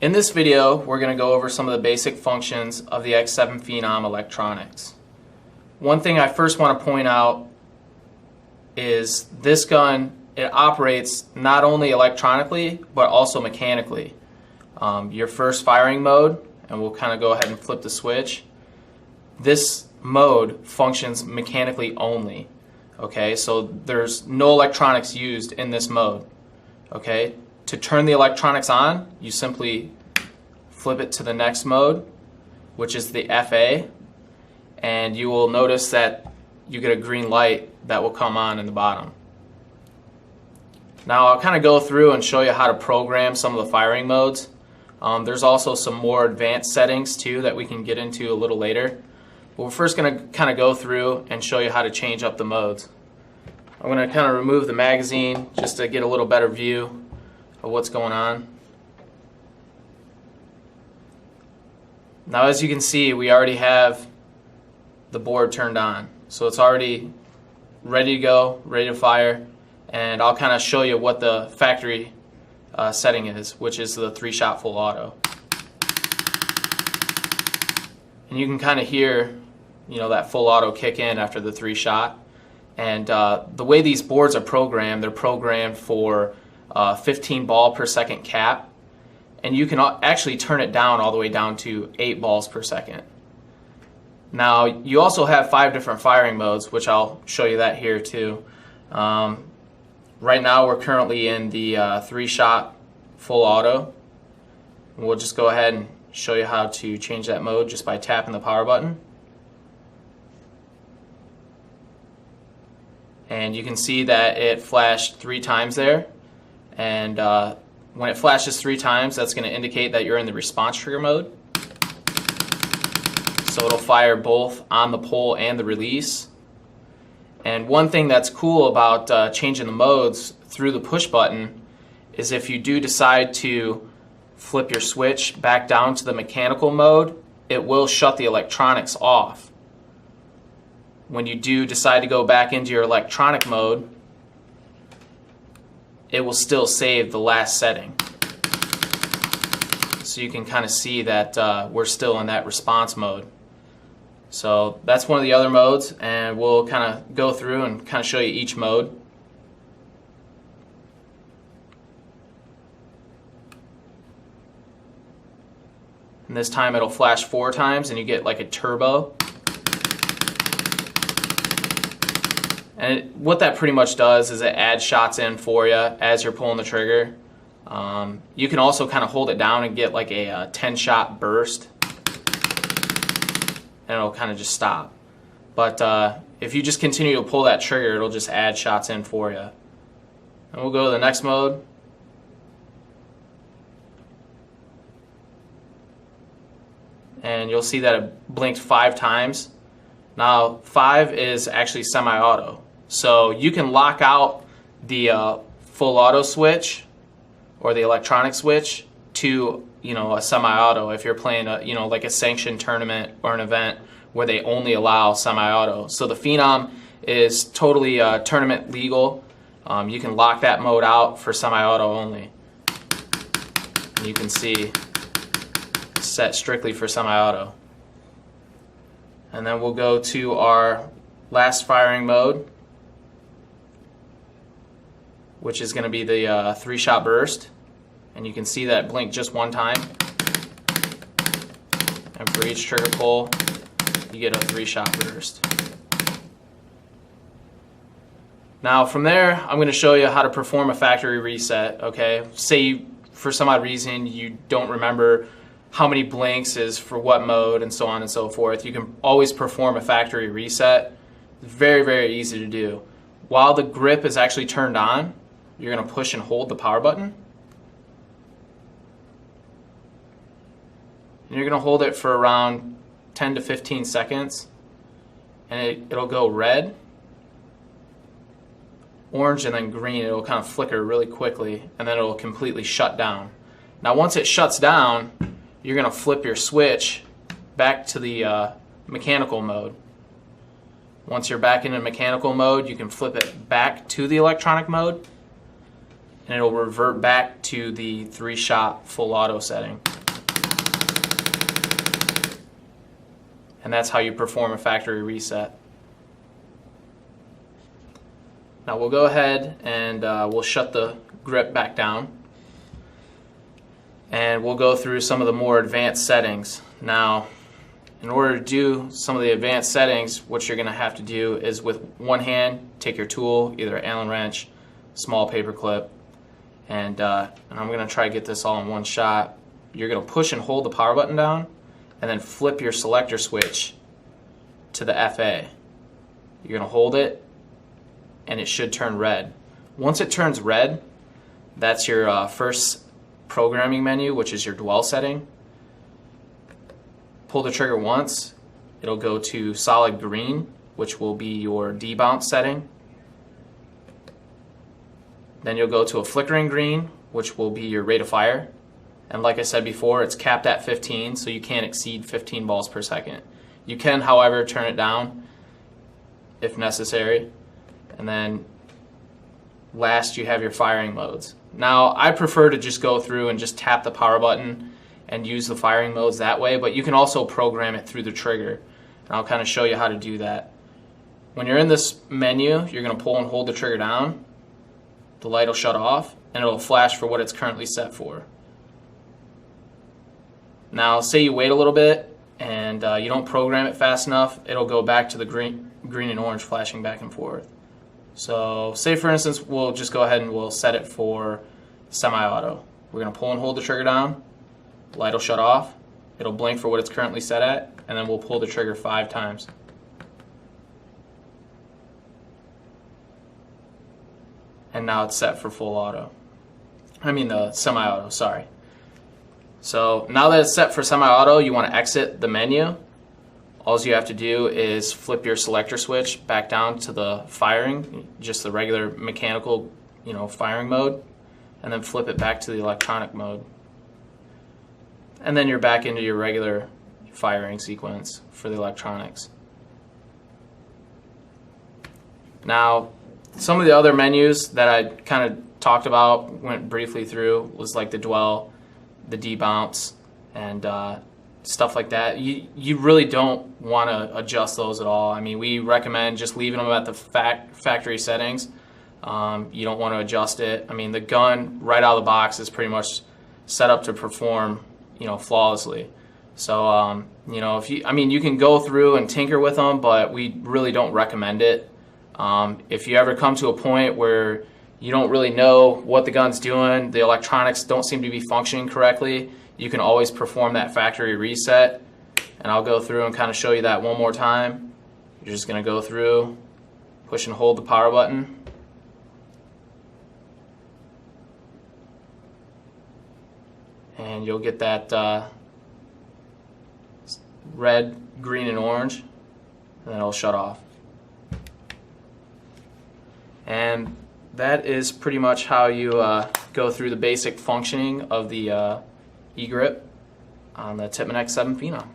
In this video, we're going to go over some of the basic functions of the X7 Phenom electronics. One thing I first want to point out is this gun, it operates not only electronically but also mechanically. Your first firing mode, and we'll kind of go ahead and flip the switch, this mode functions mechanically only. Okay, so there's no electronics used in this mode. Okay, to turn the electronics on, you simply flip it to the next mode, which is the FA, and you will notice that you get a green light that will come on in the bottom. Now I'll kind of go through and show you how to program some of the firing modes. There's also some more advanced settings too that we can get into a little later. But we're first going to kind of go through and show you how to change up the modes. I'm going to kind of remove the magazine just to get a little better view of what's going on. Now as you can see, we already have the board turned on. So it's already ready to go, ready to fire, and I'll kind of show you what the factory setting is, which is the 3-shot full auto. And you can kind of hear, that full auto kick in after the 3-shot. And the way these boards are programmed, they're programmed for 15 ball per second cap, and you can actually turn it down all the way down to 8 balls per second. Now you also have 5 different firing modes, which I'll show you that here too. Right now we're currently in the 3-shot full auto. We'll just go ahead and show you how to change that mode just by tapping the power button. And you can see that it flashed 3 times there. And when it flashes 3 times, that's going to indicate that you're in the response trigger mode. So it'll fire both on the pull and the release. And one thing that's cool about changing the modes through the push button is if you do decide to flip your switch back down to the mechanical mode, it will shut the electronics off. When you do decide to go back into your electronic mode, it will still save the last setting. So you can kind of see that we're still in that response mode. So that's one of the other modes, and we'll kind of go through and kind of show you each mode. And this time it'll flash 4 times and you get like a turbo. And what that pretty much does is it adds shots in for you as you're pulling the trigger. You can also kind of hold it down and get like a 10-shot burst, and it'll kind of just stop. But if you just continue to pull that trigger, it'll just add shots in for you. And we'll go to the next mode. And you'll see that it blinked 5 times. Now 5 is actually semi-auto. So you can lock out the full auto switch or the electronic switch to a semi-auto if you're playing like a sanctioned tournament or an event where they only allow semi-auto. So the Phenom is totally tournament legal. You can lock that mode out for semi-auto only. And you can see it's set strictly for semi-auto. And then we'll go to our last firing mode, which is going to be the 3-shot burst. And you can see that blink just 1 time. And for each trigger pull, you get a 3-shot burst. Now from there, I'm going to show you how to perform a factory reset. Okay, say for some odd reason you don't remember how many blinks is for what mode and so on and so forth. You can always perform a factory reset. It's very, very easy to do. While the grip is actually turned on, you're going to push and hold the power button. And you're going to hold it for around 10 to 15 seconds. And it'll go red, orange, and then green. It'll kind of flicker really quickly, and then it'll completely shut down. Now once it shuts down, you're going to flip your switch back to the mechanical mode. Once you're back in a mechanical mode, you can flip it back to the electronic mode, and it'll revert back to the 3-shot full auto setting. And that's how you perform a factory reset. Now we'll go ahead and we'll shut the grip back down, and we'll go through some of the more advanced settings. Now, in order to do some of the advanced settings, what you're going to have to do is with one hand take your tool, either an Allen wrench, small paper clip, and I'm going to try to get this all in one shot. You're going to push and hold the power button down, and then flip your selector switch to the FA. You're going to hold it, and it should turn red. Once it turns red, that's your first programming menu, which is your dwell setting. Pull the trigger once, it'll go to solid green, which will be your debounce setting. Then you'll go to a flickering green, which will be your rate of fire. And like I said before, it's capped at 15, so you can't exceed 15 balls per second. You can, however, turn it down if necessary. And then last, you have your firing modes. Now, I prefer to just go through and just tap the power button and use the firing modes that way, but you can also program it through the trigger. And I'll kind of show you how to do that. When you're in this menu, you're going to pull and hold the trigger down. The light will shut off, and it'll flash for what it's currently set for. Now, say you wait a little bit and you don't program it fast enough, it'll go back to the green and orange flashing back and forth. So say for instance, we'll just go ahead and we'll set it for semi-auto. We're going to pull and hold the trigger down, the light will shut off, it'll blink for what it's currently set at, and then we'll pull the trigger 5 times. And now it's set for full auto. I mean the semi-auto, sorry. So now that it's set for semi-auto, you want to exit the menu. All you have to do is flip your selector switch back down to the firing, just the regular mechanical, firing mode, and then flip it back to the electronic mode. And then you're back into your regular firing sequence for the electronics. Now, some of the other menus that I kind of talked about, went briefly through, was like the dwell, the debounce, and stuff like that. You really don't want to adjust those at all. I mean, we recommend just leaving them at the factory settings. You don't want to adjust it. I mean, the gun right out of the box is pretty much set up to perform, flawlessly. So, you can go through and tinker with them, but we really don't recommend it. If you ever come to a point where you don't really know what the gun's doing, the electronics don't seem to be functioning correctly, you can always perform that factory reset. And I'll go through and kind of show you that one more time. You're just going to go through, push and hold the power button. And you'll get that red, green, and orange, and then it'll shut off. And that is pretty much how you go through the basic functioning of the e-grip on the Tippmann X7 Phenom.